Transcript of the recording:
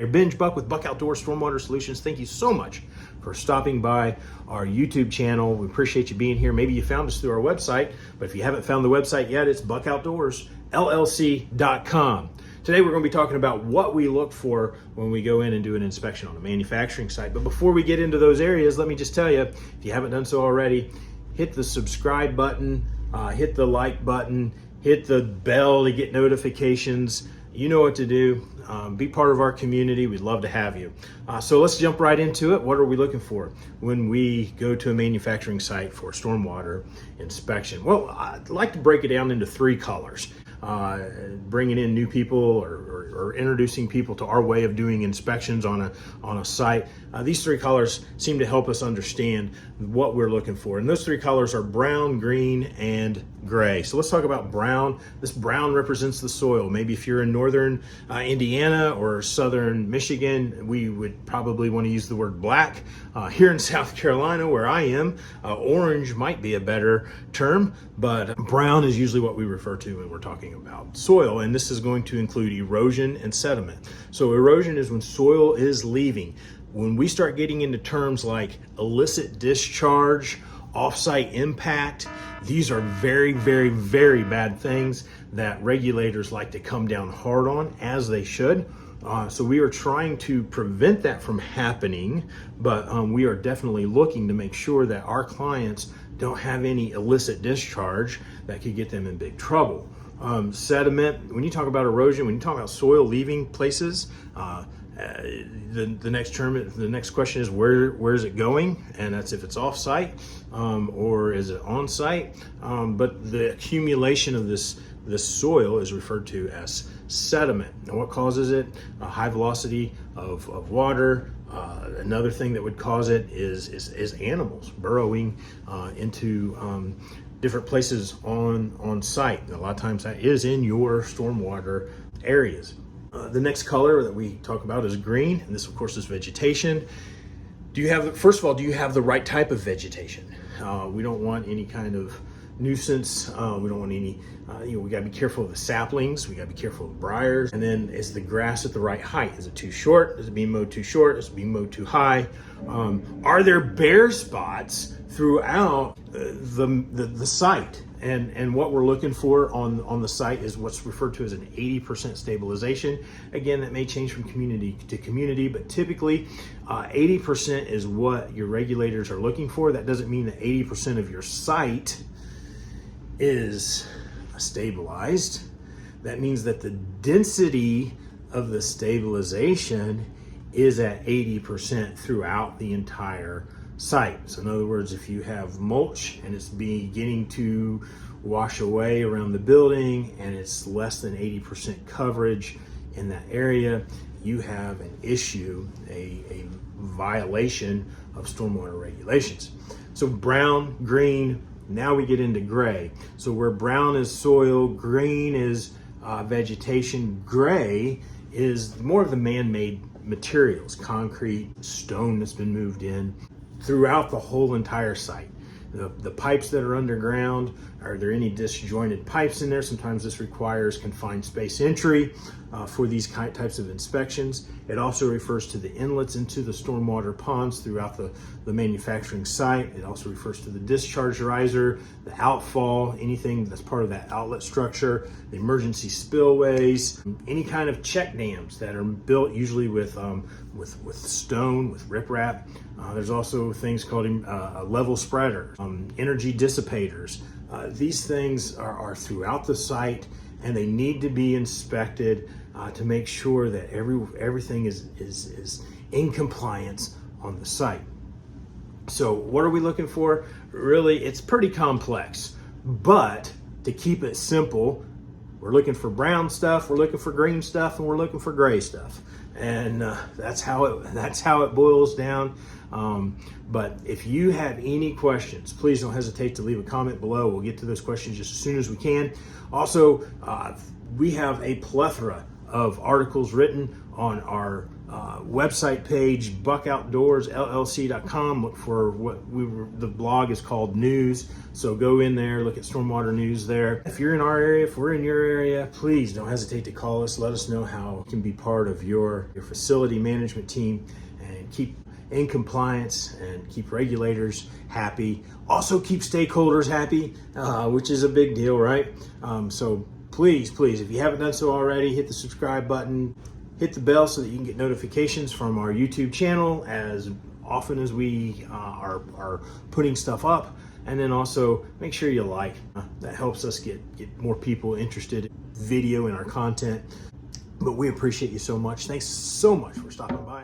Benji Buck with Buck Outdoor Stormwater Solutions. Thank you so much for stopping by our YouTube channel. We appreciate you being here. Maybe you found us through our website, but if you haven't found the website yet, it's buckoutdoorsllc.com. Today we're going to be talking about what we look for when we go in and do an inspection on a manufacturing site. But before we get into those areas, let me just tell you, if you haven't done so already, hit the subscribe button, hit the like button, hit the bell to get notifications. You know what to do. Be part of our community. We'd love to have you. So let's jump right into it. What are we looking for when we go to a manufacturing site for stormwater inspection? Well, I'd like to break it down into three colors. Bringing in new people or introducing people to our way of doing inspections on a site. These three colors seem to help us understand what we're looking for. And those three colors are brown, green, and gray. So let's talk about brown. This brown represents the soil. Maybe if you're in northern Indiana or southern Michigan, we would probably want to use the word black. Here in South Carolina, where I am, orange might be a better term, but brown is usually what we refer to when we're talking about soil. And this is going to include erosion and sediment. So erosion is when soil is leaving. When we start getting into terms like illicit discharge, off-site impact, these are very, very, very bad things that regulators like to come down hard on, as they should. So we are trying to prevent that from happening, but we are definitely looking to make sure that our clients don't have any illicit discharge that could get them in big trouble. Sediment, when you talk about erosion, when you talk about soil leaving places, the next question is where is it going? And that's if it's off-site or is it on-site? But the accumulation of this soil is referred to as sediment. And what causes it? A high velocity of water. Another thing that would cause it is animals burrowing into different places on site. And a lot of times that is in your stormwater areas. The next color that we talk about is green, and this of course is vegetation. First of all, do you have the right type of vegetation? We don't want any kind of nuisance. We don't want any, we gotta be careful of the saplings. We gotta be careful of briars. And then is the grass at the right height? Is it too short? Is it being mowed too short? Is it being mowed too high? Are there bare spots throughout the site? And what we're looking for on the site is what's referred to as an 80% stabilization. Again, that may change from community to community, but typically 80% is what your regulators are looking for. That doesn't mean that 80% of your site is stabilized. That means that the density of the stabilization is at 80% throughout the entire site. So in other words, if you have mulch and it's beginning to wash away around the building and it's less than 80% coverage in that area, you have an issue, a violation of stormwater regulations. So brown, green, now we get into gray. So where brown is soil, green is vegetation, gray is more of the man-made materials, concrete, stone that's been moved in throughout the whole entire site. The pipes that are underground, are there any disjointed pipes in there? Sometimes this requires confined space entry for these types of inspections. It also refers to the inlets into the stormwater ponds throughout the manufacturing site. It also refers to the discharge riser, the outfall, anything that's part of that outlet structure, the emergency spillways, any kind of check dams that are built usually with stone, with riprap. There's also things called level spreaders, energy dissipators. These things are throughout the site, and they need to be inspected to make sure that everything is in compliance on the site. So what are we looking for? Really, it's pretty complex, but to keep it simple, we're looking for brown stuff, we're looking for green stuff, and we're looking for gray stuff. And that's how it boils down. But if you have any questions, please don't hesitate to leave a comment below. We'll get to those questions just as soon as we can. Also, we have a plethora of articles written on our website page, buckoutdoorsllc.com. Look for the blog is called News. So go in there, look at Stormwater News there. If you're in our area, if we're in your area, please don't hesitate to call us. Let us know how we can be part of your facility management team and keep in compliance and keep regulators happy. Also keep stakeholders happy, which is a big deal, right? So please, if you haven't done so already, hit the subscribe button, hit the bell so that you can get notifications from our YouTube channel as often as we are putting stuff up. And then also make sure you like. That helps us get more people interested in video and our content. But we appreciate you so much. Thanks so much for stopping by.